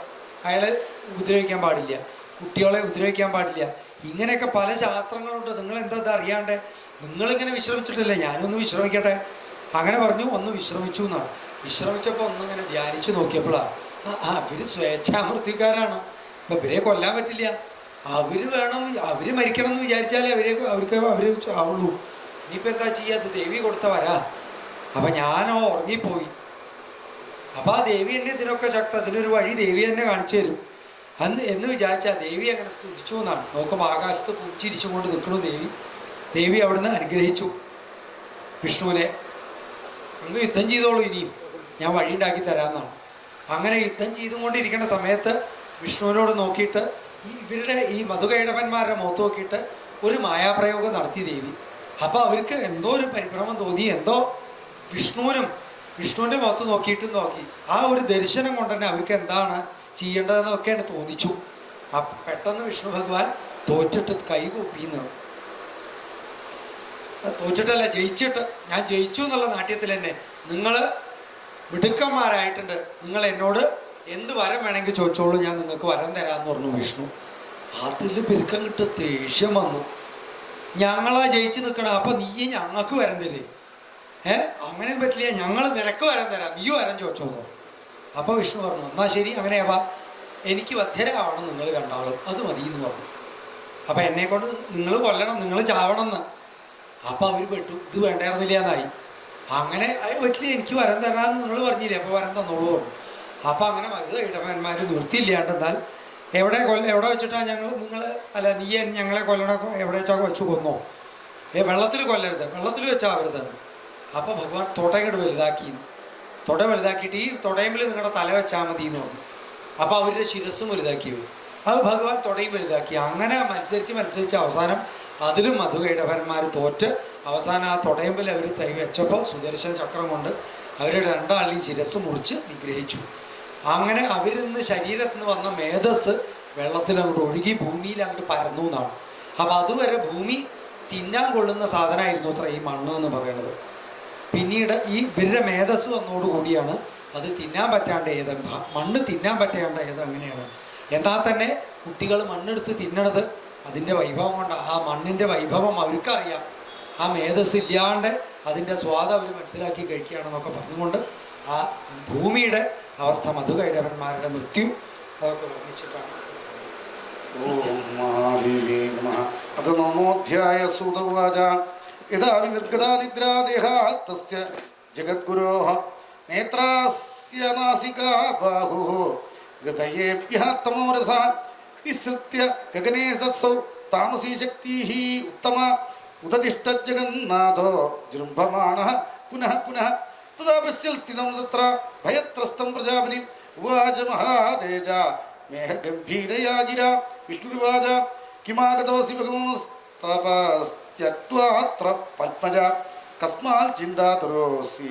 [SPEAKER 1] അയാളെ ഉപദ്രവിക്കാൻ പാടില്ല, കുട്ടികളെ ഉപദ്രവിക്കാൻ പാടില്ല. ഇങ്ങനെയൊക്കെ പല ശാസ്ത്രങ്ങളുണ്ട്, നിങ്ങൾ എന്താ അറിയാണ്ട് നിങ്ങളിങ്ങനെ വിശ്രമിച്ചിട്ടില്ലേ, ഞാനൊന്ന് വിശ്രമിക്കട്ടെ. അങ്ങനെ പറഞ്ഞു, ഒന്ന് വിശ്രമിച്ചു എന്നാണ്. വിശ്രമിച്ചപ്പോൾ ഒന്നിങ്ങനെ ധ്യാനിച്ചു നോക്കിയപ്പോഴാണ് ഇവർ സ്വേച്ഛാമൃത്യുക്കാരാണ്, അപ്പം ഇവരെ കൊല്ലാൻ പറ്റില്ല, അവർ വേണം, അവർ മരിക്കണം എന്ന് വിചാരിച്ചാലേ അവർ ആവുള്ളൂ. ഇനിയിപ്പോൾ എന്താ ചെയ്യുക, അത് ദേവി കൊടുത്ത വരാ. അപ്പം ഞാനോ ഉറങ്ങിപ്പോയി. അപ്പം ആ ദേവി തന്നെ ഇതിനൊക്കെ ശക്തി, അതിനൊരു വഴി ദേവി തന്നെ കാണിച്ചു തരും എന്ന് വിചാരിച്ചാൽ ദേവി അങ്ങനെ സ്തുതിച്ചു എന്നാണ്. നോക്കുമ്പോൾ ആകാശത്ത് പുഞ്ചിരിച്ചുകൊണ്ട് നിൽക്കണു ദേവി. ദേവി അവിടുന്ന് അനുഗ്രഹിച്ചു വിഷ്ണുവിനെ, അങ്ങ് യുദ്ധം ചെയ്തോളൂ, ഇനിയും ഞാൻ വഴി ഉണ്ടാക്കി തരാമെന്നാണ്. അങ്ങനെ യുദ്ധം ചെയ്തുകൊണ്ടിരിക്കുന്ന സമയത്ത് വിഷ്ണുവിനോട് നോക്കിയിട്ട് ഇവരുടെ ഈ മധുകൈടവന്മാരുടെ മുഖത്ത് നോക്കിയിട്ട് ഒരു മായാപ്രയോഗം നടത്തി ദേവി. അപ്പോൾ അവർക്ക് എന്തോ ഒരു പരിഭ്രമം തോന്നി, എന്തോ വിഷ്ണുവിൻ്റെ മുഖത്ത് നോക്കിയിട്ടും നോക്കി. ആ ഒരു ദർശനം കൊണ്ട് തന്നെ അവർക്ക് എന്താണ് ചെയ്യേണ്ടതെന്നൊക്കെയാണ് തോന്നിച്ചു. അപ്പം പെട്ടെന്ന് വിഷ്ണു ഭഗവാൻ തോറ്റിട്ട് കൈ കൂപ്പിന്ന്, തോറ്റിട്ടല്ല ജയിച്ചിട്ട്, ഞാൻ ജയിച്ചു എന്നുള്ള നാട്യത്തിൽ തന്നെ നിങ്ങൾ മിടുക്കന്മാരായിട്ടുണ്ട്, നിങ്ങൾ എന്നോട് എന്ത് വരം വേണമെങ്കിൽ ചോദിച്ചോളൂ, ഞാൻ നിങ്ങൾക്ക് വരം തരാമെന്ന് പറഞ്ഞു വിഷ്ണു. അതിൽ പെരുക്കം കിട്ട ദേഷ്യം വന്നു. ഞങ്ങളാ ജയിച്ച് നിൽക്കണം, അപ്പം നീ ഞങ്ങൾക്ക് വരം തരേ? അങ്ങനെ പറ്റില്ല, ഞങ്ങൾ നിനക്ക് വരം തരാം, നീ വരം ചോദിച്ചോളൂ. അപ്പോൾ വിഷ്ണു പറഞ്ഞു, എന്നാൽ ശരി, അങ്ങനെയാവാ, എനിക്ക് വധ്യരാവണം നിങ്ങൾ രണ്ടാളും, അത് മതി എന്ന് പറഞ്ഞു. അപ്പം എന്നെക്കൊണ്ട് നിങ്ങൾ കൊല്ലണം, നിങ്ങൾ ചാവണം എന്ന്. അപ്പം അവർ പെട്ടു, ഇത് വേണ്ടായിരുന്നില്ല എന്നായി. അങ്ങനെ പറ്റില്ല, എനിക്ക് വരം തരാമെന്ന് നിങ്ങൾ പറഞ്ഞില്ലേ, അപ്പോൾ വരം തന്നോളൂ പറഞ്ഞു. അപ്പം അങ്ങനെ ഇടവന്മാർ നിർത്തിയില്ലാണ്ട്, എന്നാൽ എവിടെ വെച്ചിട്ടാണ് നിങ്ങൾ അല്ല നീ ഞങ്ങളെ കൊല്ലണ എവിടെ വെച്ചാൽ വെച്ച് കൊന്നോ, വെള്ളത്തിൽ കൊല്ലരുത്, വെള്ളത്തിൽ വെച്ചാവരുത്. അപ്പോൾ ഭഗവാൻ തുടങ്ങട് വലുതാക്കി, തുട വലുതാക്കിയിട്ട് ഈ തുടയമ്പിൽ നിങ്ങളുടെ തല വെച്ചാൽ മതി എന്ന് പറഞ്ഞു. അപ്പോൾ അവരുടെ ശിരസ്സും വലുതാക്കി, അത് ഭഗവാൻ തുടയും വലുതാക്കി. അങ്ങനെ മത്സരിച്ച് അവസാനം അതിലും മധുകൈടവന്മാർ തോറ്റ് അവസാനം ആ തുടയമ്പിൽ അവർ തൈ വെച്ചപ്പോൾ സുദർശന ചക്രം കൊണ്ട് അവരുടെ രണ്ടാളിയും ശിരസ് മുറിച്ച് നിഗ്രഹിച്ചു. അങ്ങനെ അവരിൽ നിന്ന് ശരീരത്തിൽ നിന്ന് വന്ന മേധസ് വെള്ളത്തിൽ അങ്ങോട്ട് ഒഴുകി ഭൂമിയിൽ അങ്ങോട്ട് പരന്നു എന്നാണ്. അപ്പം അതുവരെ ഭൂമി തിന്നാൻ കൊള്ളുന്ന സാധനമായിരുന്നു അത്ര ഈ മണ്ണ് എന്ന് പറയുന്നത്. പിന്നീട് ഈ ഇവരുടെ മേധസ് വന്നതോടുകൂടിയാണ് അത് തിന്നാൻ പറ്റാണ്ട് ഏത് മണ്ണ് തിന്നാൻ പറ്റാണ്ട് ഏത് അങ്ങനെയാണ്. എന്നാൽ തന്നെ കുട്ടികൾ മണ്ണെടുത്ത് തിന്നണത് അതിൻ്റെ വൈഭവം കൊണ്ടാണ്. ആ മണ്ണിൻ്റെ വൈഭവം അവർക്കറിയാം, ആ മേധസ് ഇല്ലാണ്ട് അതിൻ്റെ സ്വാദ് അവർ മനസ്സിലാക്കി കഴിക്കുകയാണെന്നൊക്കെ പറഞ്ഞുകൊണ്ട് ആ ഭൂമിയുടെ അവസ്ഥ മധുകൈടവന്മാരുടെ മൃത്യു അതൊക്കെ വർണ്ണിച്ചിട്ടാണ്.
[SPEAKER 2] അത് നമോധ്യായ സൂതവാച യഥാ വിനിർഗതാ നിദ്രാ ദേഹാത് തസ്യ ജഗദ്ഗുരോഃ നേത്രാസ്യ നാസികാ ബാഹുഃ ഹൃദയേഭ്യഃ തമോരസാ വിസൃത്യ ഗഗനേ തത്സൗ താമസീ ശക്തിഃ ഉത്തമ ഉദതിഷ്ഠജഗന്നാഥോ ജൃംഭമാണഃ പുനഃ പുനഃ തഥാ പശ്യൽ സ്ഥിതം തത്ര ഭയത്രസ്തം പ്രജാപതി ഉവാച മഹാതേജ മേഘഗംഭീരയാ ഗിര വിഷ്ണുരുവാച കിമാഗതോസി ഭഗവസ്തപസ്ത്യക്ത്വാത്ര പത്മജ കസ്മാൽ ചിന്താതുരോസി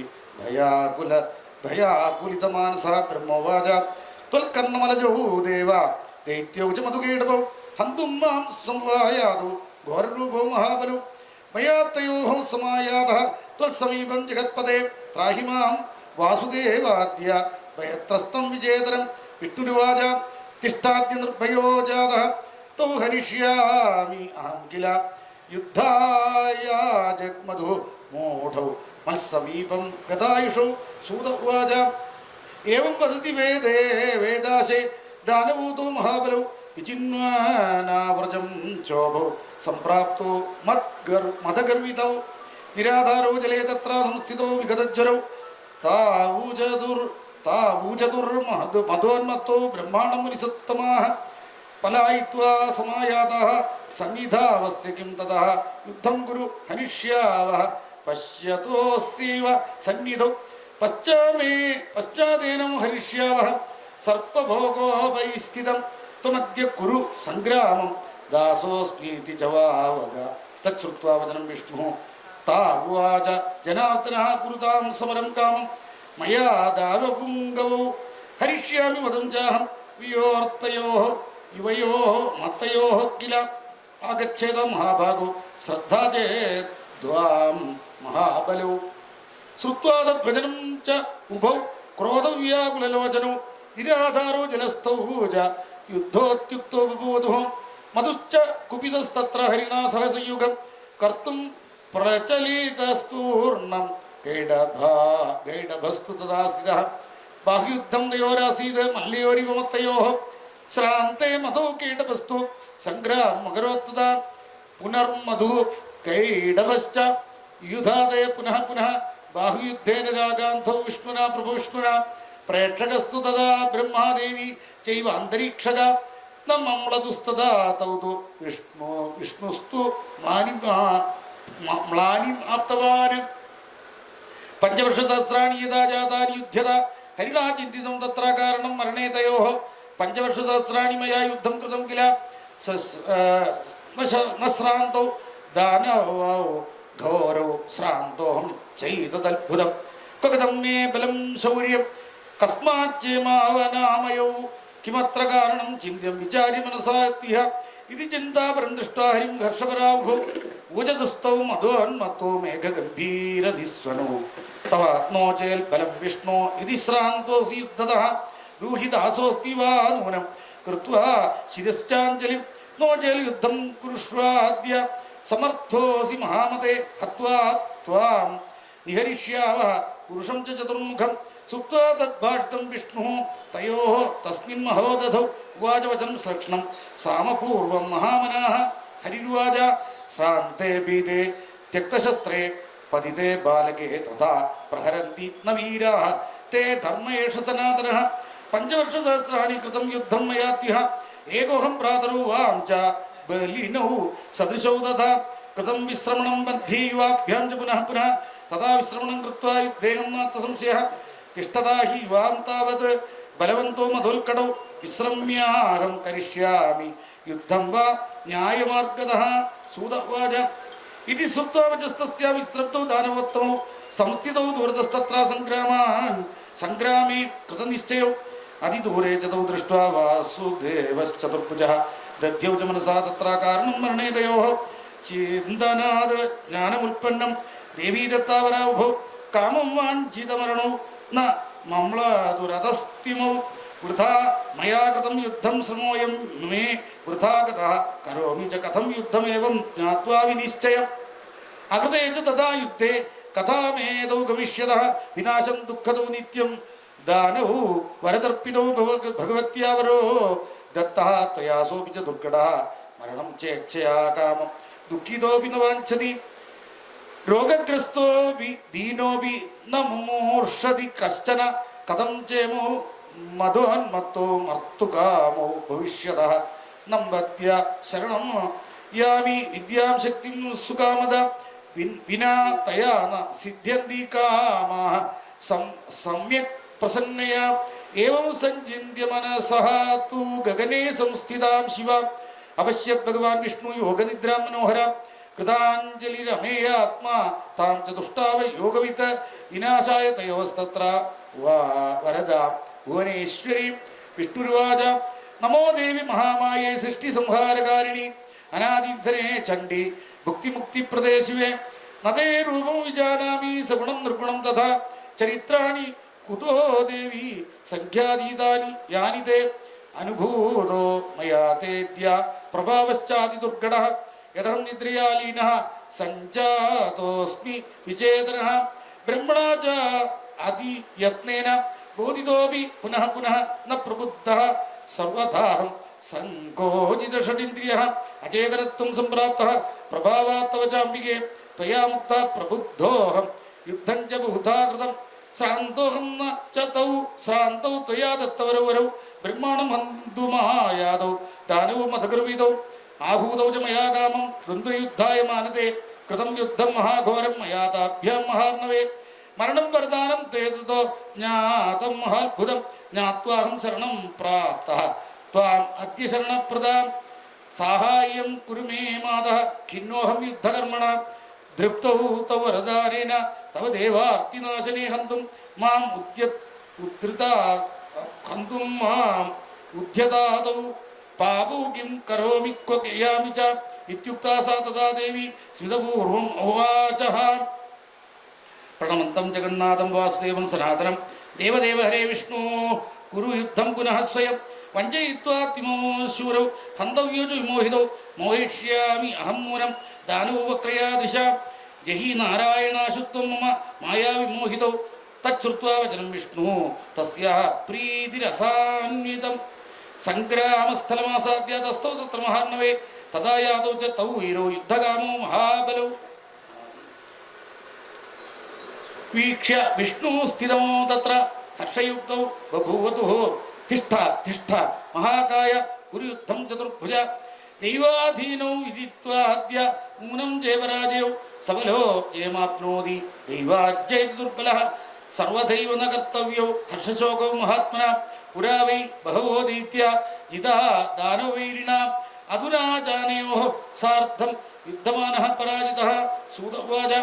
[SPEAKER 2] ഭയാകുലിതമാനസ ബ്രഹ്മോവാച ത്വൽകർണമലജോ ദേവ ദൈത്യൗ ച മധുകൈടവം ഹന്തും മാം സംവായാതു ഘോരരൂപോ മഹാബലു മയാത്തയോഃ സമായാതഃ ത്വസമീപം ജഗത്പദേ ത്രാഹി മാം വാസുദേവാദ്യ ഭയത്രസ്തം വിജേതരം വിഷ്ണുരുവാച തിഷ്ഠാദ്യ നിർഭയോ ജാതഃ തൗ ഹരിഷ്യാമി അഹം കില യുദ്ധായ ജഗ്മധു മൂഢൗ മത്സമീപം ഗതായുഷൗ സൂത ഉവാച ഏവം വദതി വേദേ വേദാശേ ദാനഭൂതോ മഹാബലോ വിചിന്വാനാവ്രജം ചോഭോ സംപ്രാപ്തോ മദഗർവിതൗ നിരാധാരോ ജലേ തത്ര സംസ്ഥിതോ വിഗതജ്വരൗ താവൂജതുർമധോന്മത്തോ ബ്രഹ്മാണം മുനിസത്തമാഃ പലായിത്വാ സമായാതഃ സന്നിധാവസ്യ കിം തതഃ യുദ്ധം കുരു ഹനിഷ്യാവഃ പശ്യതോസ്യൈവ സന്നിധൗ പശ്ചാദേനം ഹരിഷ്യാവഃ സർപ്പഭോഗോപരിസ്ഥിതം ത്വമദ്യ കുരു സംഗ്രാമം ദാസോസ്മീതി ച വാവക തച്ഛ്രുത്വാ വചനം വിഷ്ണുഃ താവാച ജനാർദ്ദനഃ കുരുതാം സമരം കാമം മയാ ദാനപുംഗവോ ഹരിഷ്യാമി വദം ചാഹം വിയോർത്തയോഃ യുവയോഃ മത്തയോഃ കില ആഗച്ഛേത മഹാഭാഗോ ശ്രദ്ധാ ചേദ്വാം മഹാബലോ ശ്രുത്വാ തദ്വചനം ച ഉഭൗ ക്രോധവ്യാകുലലോചനോ നിരാധാരോ ജലസ്ഥൗ ച യുദ്ധോത്യുക്തോ വിബോധോ മധുശ്ച കുപിതസ്തത്ര ഹരിണാ സഹ സംയുഗം കർത്തും പ്രചലിതസ്തൂർണം ഗൈഡഭസ്തു തഥാ സ്ഥിതഃ ബാഹ്യുദ്ധം തയോരാസീത് മല്ലയോരിവമത്തയോഃ ശ്രാന്തേ മധോ കൈഡഭസ്തു സംഗ്രാമകരോത്തത പുനർമധു കൈഡഭശ്ച യുധാദയ പുനഃ പുനഃ ബാഹുയുദ്ധേന രാഗാന്ധോ വിഷ്ണുനാ പ്രഭുവിഷ്ണുനാ പ്രേക്ഷകസ്തു തഥാ ബ്രഹ്മാദേവി ചൈവ അന്തരീക്ഷക നമമ്ലതുസ്തദാ തൗതു വിഷ്ണുസ്തു മ്ലാനിം ആപ്തവാൻ പഞ്ചവർഷസഹസ്രാണി യഥാ ജാതാനി യുധ്യത ഹരിണാ ചിന്തിതം തത്ര കാരണം മരണേ തയോഃ പഞ്ചവർഷസഹസ്രാണി മയാ യുദ്ധം കൃതം കില ശ്രാന്തോ ദാനവോ ഘോരോ ശ്രാന്തോഹം ചെയ്തദത്ഭുതം ക്വഗതം മേ ബലം ശൗര്യം കസ്മാച്ചേമാവനാമയോ കിമത്ര കാരണം ചിന്യം വിചാരി മനസാത്തിഹ ഇത് ചിന്താപരം ദൃഷ്ടാ ഹരിം ഹർഷപരാഭോ ഊജദുസ്തൗ മധോന്മത്തോ മേഘഗംഭീരധിസ്വനോ തവ നോചേൽ ബലം വിഷ്ണോ ഇതി ശ്രാന്തോസി യുദ്ധതഃ രൂഹിദാസോസ്തി വാ നൂനം കൃത്വാ ശിരശ്ചാഞ്ജലിം നോചേൽ യുദ്ധം കുരുഷ്വാദ്യ സമർത്ഥോസി മഹാമതേ ഹത്വാ ത്വാം നിഹരിഷ്യാവഃ പുരുഷം ച ചതുർമുഖം സുപ്ത്വാ തദ്ഭാഷിതം വിഷ്ണു തയോഃ തസ്മിൻ മഹോദധൗ ഉവാച വചനം ശ്ലക്ഷണം സാമപൂർവം മഹാമനാഃ ഹരിരുവാച ശ്രാന്തേ ബീജേ ത്യക്തശസ്ത്രേ പതിതേ ബാലകേ തഥാ പ്രഹരന്തി ന വീരാഃ തേ ധർമ്മയേഷ സനാതനഃ പഞ്ചവർഷസഹസ്രാണി കൃതം യുദ്ധം മയാത്യഃ ഏകോഹം ഭ്രാതരോ വാം ച ബലിനൗ സദൃശൗ തഥാ കൃതം വിശ്രമണം ബദ്ധീ യുവാഭ്യാം ച പുനഃ പുനഃ തഥാ വിശ്രമണം കൃത്വാ യുദ്ധേഹം നാസ്ത സംശയഃ തിഷ്ഠതാ ഹി വാം താവത് ബലവന്തോ മധുൽക്കടൗ വിശ്രമ്യാഹം കരിഷ്യാമി യുദ്ധം വാ ന്യായമാർഗതഃ സൂത ഉവാച ഇതി ശ്രുത്വാ വചസ്തസ്യ വിസ്തൃപ്തോ ദാനവോത്തമോ സംസ്ഥിതോ ദൂരതസ്തത്ര സംഗ്രാമേ കൃതനിശ്ചയോ അതിദൂരെ ച തൗ ദൃഷ്ട്വാ വാസുദേവശ്ചതുർഭുജഃ ദധ്യൗ ച മനസാ തത്ര കാരണം മരണേ തയോഃ ചിന്തനാത് ജ്ഞാനമുൽപ്പന്നം ദേവീ ദത്താവരാഭോ കാമം വാഞ്ചിതമരണോ ന മംളാതുരതസ്തിമോ വൃഥാ മയാ കൃതം യുദ്ധം ശ്രമോയം മേ വൃഥാ ഗതഃ കരോമി ച കഥം യുദ്ധമേവം ജ്ഞാത്വാ വിനിശ്ചയം അകൃതേ ച തഥാ യുദ്ധേ കഥാമേതൗ ഗമിഷ്യതഃ വിനാശം ദുഃഖദോ നിത്യം ദാനവോ വരദർപ്പിതോ ഭഗവത്യാവരോ ദത്തഃ ത്വയാസോപി ച ദുർഘടഃ മരണം ചേച്ഛയാ കാമം ദുഃഖിതോപി ന വാഞ്ഛതി രോഗഗ്രസ്തോപി ദീനോപി ന മുമൂർഷതി കശ്ചന കഥം ചേമോ മധോന്മത്തോ മർത്തുകാമോ ഭവിഷ്യതഃ നമ്പദ്യ ശരണം യാമി വിദ്യാം ശക്തിം സുകാമദ വിനാ തയാ ന സിദ്ധ്യന്തി കാമാഃ സമ്യക് പ്രസന്നയാ ഏവം സഞ്ചിന്യ മനസഃ തു ഗഗനേ സംസ്ഥിതാം ശിവാം അപശ്യത് ഭഗവാൻ വിഷ്ണു യോഗനിദ്രാം മനോഹര കൃതാഞ്ജലിരമേയാത്മാ താം ച ദുഷ്ടാവ യോഗവിത്ത് വിനാശായ തയോസ്തത്ര വരദാം ഭുവനേശ്വരീം വിഷ്ണുരുവാച നമോ ദേവി മഹാമായേ സൃഷ്ടി സംഹാരകാരിണി അനാദിധരേ ചണ്ഡി ഭുക്തിമുക്തിപ്രദേ ശിവേ നദേ രൂപം വിജാനാമി സഗുണം നിർഗുണം തഥാ ചരിത്രാണി കുതോ ദേവി സംഖ്യാതീതാനി യാനി തേ അനുഭൂതോ മയാ തേദ്യ പ്രഭാവശ്ചാതി ദുർഘടഃ യഥം നിദ്രയാലീനഃ സഞ്ജാതോസ്മി വിചേതനഃ ബ്രഹ്മണാ ച അതിയത്നേന ബോധിതോപി പുനഃ പുനഃ ന പ്രബുദ്ധഃ സർവഥാഹം സങ്കോചിതഷഡിന്ദ്രിയഃ അചേതനത്വം സംപ്രാപ്തഃ പ്രഭാവാത് തവ ചാംബികേ ത്വയാ മുക്തഃ പ്രബുദ്ധോഹം യുദ്ധം ച ബഹുധാ കൃതം ശ്രാന്തോഹം ന ച തൗ ശ്രാന്തൗ ത്വയാ ദത്തവരവരൗ ബ്രഹ്മാണം ഹന്തുമായാദൗ ദാനവോ മധഗർവിതൗ ആഭൂതൗ ച മയാ കാമം ദ്വന്ദ്വയുദ്ധായ മാനതേ കൃതം യുദ്ധം മഹാഘോരം മയാ താഭ്യാം മഹാർണവേ മരണം വരദാനം തേതോ ജ്ഞാതം മഹാത്ഭുതം ജ്ഞാത്വാഹം ശരണം പ്രാപ്തഃ ത്വാം അദ്യ ശരണപ്രദാം സാഹായ്യം കുരു മേ മാതഃ ഖിന്നോഹം യുദ്ധകർമ്മണ ധൃപ്തൗ തവ വരദാനേന തവ ദേവാർത്തിനാശനേ ഹന്തും മാം ഉദ്യതാദൗ പാപോ കിം കരോമി ക്വ കയാമി ച ഇത്യുക്താ സാ തഥാ ദേവി സ്മിതപൂർവം ഉവാചഃ പ്രണമന്തം ജഗന്നാഥം വാസുദേവം സനാതനം ദേവദേവ ഹരേ വിഷ്ണു കുരു യുദ്ധം പുനഃ സ്വയം വഞ്ചയിത്വാതിമോശൂരൗ ഹന്തവ്യോ ച വിമോഹിതൗ മോഹിഷ്യാമി അഹം മൂലം ദാനോപക്രയാദിശ ജഹി നാരായണാശുത്വം മമ മായാവിമോഹിതൗ തച്ഛ്രുത്വാ വചനം വിഷ്ണു തസ്യാഹ പ്രീതിരസാന്വിതം സംഗ്രാമസ്ഥലമാസാദ്യ തസ്ഥൗ തത്ര മഹാർണവേ തഥാ യാദൗ ച തൗ വീരോ യുദ്ധകാമോ മഹാബലൗ വീക്ഷ്യ വിഷ്ണു സ്ഥിതമോ തത്ര ഹർഷയുക്തൗ ബഭൂവതുഃ തിഷ്ഠ തിഷ്ഠ മഹാകായ കുരുയുദ്ധം ചതുർഭുജ ദൈവാധീനൗ ഇതിത്വാദ്യ മൂനം ജയപരാജയോ സബലോ ജയമാപ്നോതി ദൈവാജ്ജയ ദുർബലഃ സർവദൈവ ന കർത്തവ്യോ ഹർഷശോകോ മഹാത്മന പുരാ വൈ ബഹവോ ദൈത്യ ജിതാ ദാനവൈരിണ അധുനാ ജാനയോഃ സാർദ്ധം യുദ്ധമാനഃ പരാജിതഃ സൂതവാച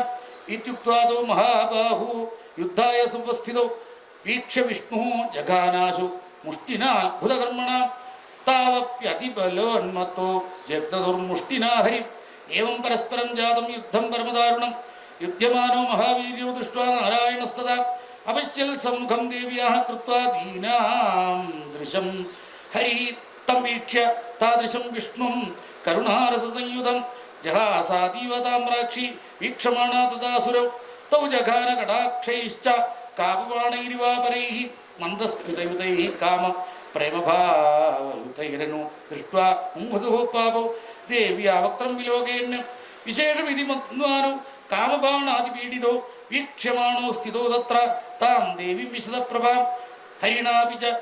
[SPEAKER 2] ഇത്യുക്ത്വാദോ മഹാബാഹു യുദ്ധായ സുപസ്ഥിതോ വീക്ഷ്യ വിഷ്ണു ജഘാനാശു മുഷ്ടിനാ അത്ഭുതകർമ്മണ താവപ്യതിബലോന്മത്തോ ജഗ്ദുർമുഷ്ടിനാ ഹരി ഏവം പരസ്പരം ജാതം യുദ്ധം പരമദാരുണം യുധ്യമാനോ മഹാവീര്യോ ദൃഷ്ട്വാ നാരായണസ്തദാ അവശ്യൽ സമ്മുഖം ദേവ്യാഃ കൃത്വാ ദീനാം ദൃശം ഹരി തം വീക്ഷ്യ താദൃശം വിഷ്ണും കരുണാരസസംയുതം ജഹാസാതീവ താമ്രാക്ഷി വീക്ഷമാണാ തദാസുരൗ തൗ ജഘാന കടാക്ഷൈശ്ച കാപവാണൈരിവാപരൈഃ മന്ദസ്മിതയുതൈഃ കാമ പ്രേമഭാവയുതൈരനു ദൃഷ്ട്വാ മുഹുതുഃ പാപോ ദേവ്യാ വക്രം വിലോകേന് വിശേഷമിതി മന്വാനോ കാമബാണാതിപീഡിതോ വീക്ഷ്യമാണോ സ്ഥിതോ തത്ര താം ദേവീം വിശദപ്രഭാം ഹരിണാപി ച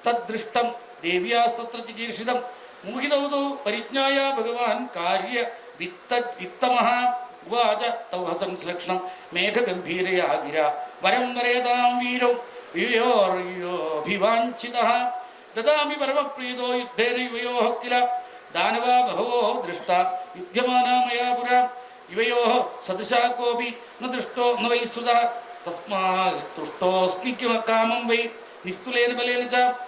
[SPEAKER 2] തദ്ദൃഷ്ടം ദേവ്യാസ്തത്ര ചികീർഷിതം മോഹിതൗതോ പരിജ്ഞായ ഭഗവാൻ കാര്യ വിത്തമഃ ഉവാച തൗ ഹസംശ്ലക്ഷണം മേഘഗംഭീരയാ ഗിര വരം വരേതാം വീരോ യുവയോർയോഭിവാഞ്ചിതഃ ദദാമി പരമപ്രീതോ യുദ്ധേന യുവയോഃ കില ദാനവാ ബഹവോ ദൃഷ്ട യുധ്യമാനാ മയാ പുരാ യുവയോഃ സദൃശാ കോപി ന ദൃഷ്ടോ ന വൈ ശ്രുതഃ തസ്മാത് തുഷ്ടോസ്മി കാമം വൈ നിസ്തുലേന ബലേന ച